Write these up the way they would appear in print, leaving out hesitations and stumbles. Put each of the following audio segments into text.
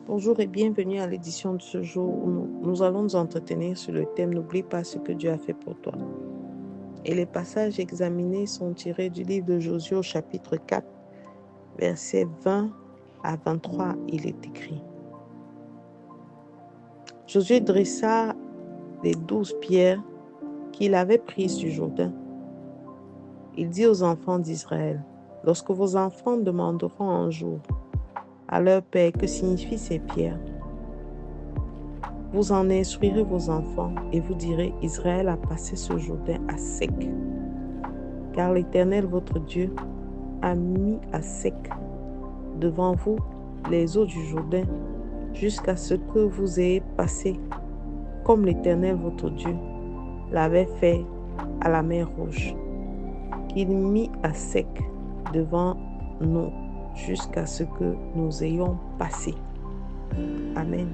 Bonjour et bienvenue à l'édition de ce jour où nous allons nous entretenir sur le thème N'oublie pas ce que Dieu a fait pour toi. Et les passages examinés sont tirés du livre de Josué au chapitre 4, versets 20 à 23. Il est écrit: Josué dressa les 12 pierres qu'il avait prises du Jourdain. Il dit aux enfants d'Israël: Lorsque vos enfants demanderont un jour à leur père que signifient ces pierres, vous en instruirez vos enfants et vous direz: Israël a passé ce Jourdain à sec. Car l'Éternel, votre Dieu, a mis à sec devant vous les eaux du Jourdain jusqu'à ce que vous ayez passé, comme l'Éternel, votre Dieu, l'avait fait à la mer Rouge, qu'il mit à sec devant nous jusqu'à ce que nous ayons passé. Amen.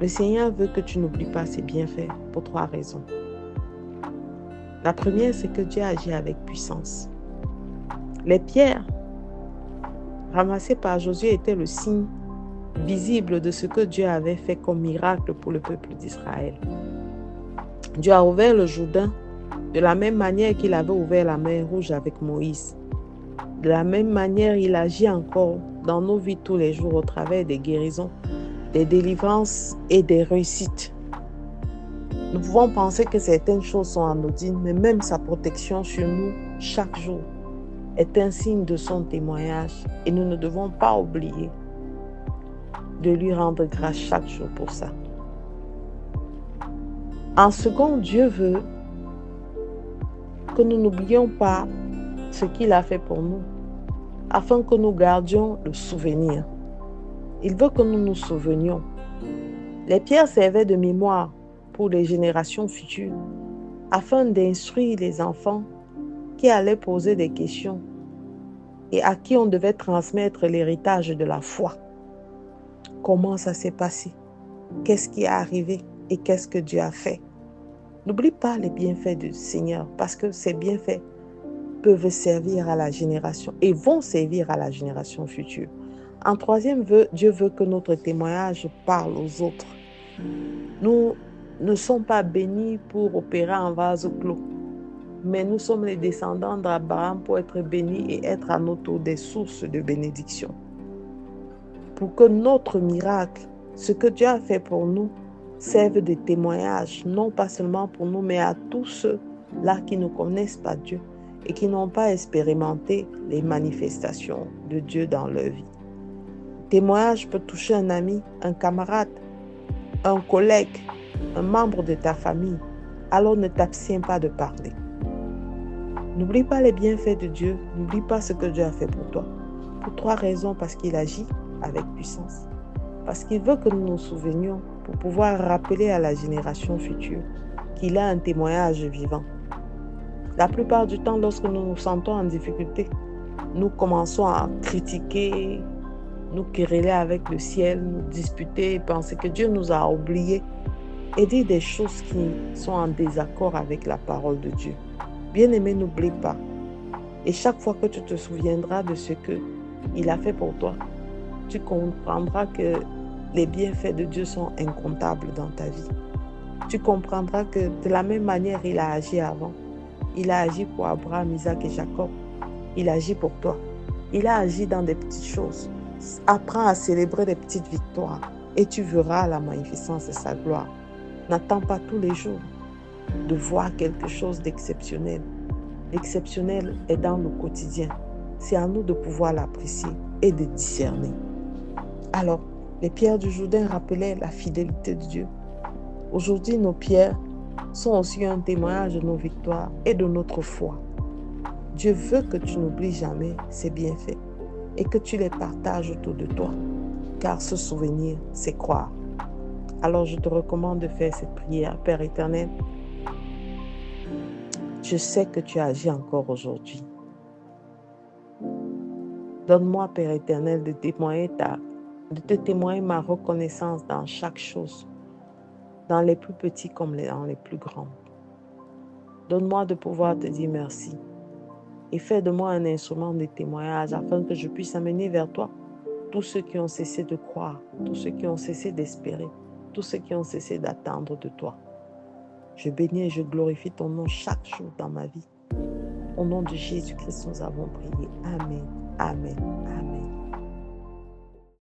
Le Seigneur veut que tu n'oublies pas ses bienfaits pour 3 raisons. La première, c'est que Dieu agit avec puissance. Les pierres ramassées par Josué étaient le signe visible de ce que Dieu avait fait comme miracle pour le peuple d'Israël. Dieu a ouvert le Jourdain de la même manière qu'il avait ouvert la mer Rouge avec Moïse. De la même manière, il agit encore dans nos vies tous les jours au travers des guérisons, des délivrances et des réussites. Nous pouvons penser que certaines choses sont anodines, mais même sa protection sur nous chaque jour est un signe de son témoignage et nous ne devons pas oublier de lui rendre grâce chaque jour pour ça. En second, Dieu veut que nous n'oublions pas ce qu'il a fait pour nous, afin que nous gardions le souvenir. Il veut que nous nous souvenions. Les pierres servaient de mémoire pour les générations futures, afin d'instruire les enfants qui allaient poser des questions et à qui on devait transmettre l'héritage de la foi. Comment ça s'est passé? Qu'est-ce qui est arrivé et qu'est-ce que Dieu a fait? N'oublie pas les bienfaits du Seigneur, parce que ces bienfaits peuvent servir à la génération et vont servir à la génération future. En troisième, Dieu veut que notre témoignage parle aux autres. Nous ne sommes pas bénis pour opérer en vase clos, mais nous sommes les descendants d'Abraham pour être bénis et être à notre tour des sources de bénédiction. Pour que notre miracle, ce que Dieu a fait pour nous, serve de témoignage, non pas seulement pour nous, mais à tous ceux-là qui ne connaissent pas Dieu et qui n'ont pas expérimenté les manifestations de Dieu dans leur vie. Témoignage peut toucher un ami, un camarade, un collègue, un membre de ta famille. Alors ne t'abstiens pas de parler. N'oublie pas les bienfaits de Dieu, n'oublie pas ce que Dieu a fait pour toi. Pour 3 raisons: parce qu'il agit avec puissance, parce qu'il veut que nous nous souvenions pour pouvoir rappeler à la génération future qu'il a un témoignage vivant. La plupart du temps, lorsque nous nous sentons en difficulté, nous commençons à critiquer, nous quereller avec le ciel, nous disputer, penser que Dieu nous a oubliés et dire des choses qui sont en désaccord avec la parole de Dieu. Bien-aimé, n'oublie pas. Et chaque fois que tu te souviendras de ce qu'il a fait pour toi, tu comprendras que les bienfaits de Dieu sont incomptables dans ta vie. Tu comprendras que de la même manière il a agi avant, il a agi pour Abraham, Isaac et Jacob, il agit pour toi. Il a agi dans des petites choses. Apprends à célébrer les petites victoires et tu verras la magnificence de sa gloire. N'attends pas tous les jours de voir quelque chose d'exceptionnel. L'exceptionnel est dans le quotidien. C'est à nous de pouvoir l'apprécier et de discerner. Alors, les pierres du Jourdain rappelaient la fidélité de Dieu. Aujourd'hui, nos pierres sont aussi un témoignage de nos victoires et de notre foi. Dieu veut que tu n'oublies jamais ses bienfaits et que tu les partages autour de toi, car se souvenir, c'est croire. Alors, je te recommande de faire cette prière. Père éternel, je sais que tu agis encore aujourd'hui. Donne-moi, Père éternel, de te témoigner ma reconnaissance dans chaque chose, dans les plus petits comme dans les plus grands. Donne-moi de pouvoir te dire merci et fais de moi un instrument de témoignage afin que je puisse amener vers toi tous ceux qui ont cessé de croire, tous ceux qui ont cessé d'espérer, tous ceux qui ont cessé d'attendre de toi. Je bénis et je glorifie ton nom chaque jour dans ma vie. Au nom de Jésus-Christ, nous avons prié. Amen, amen, amen.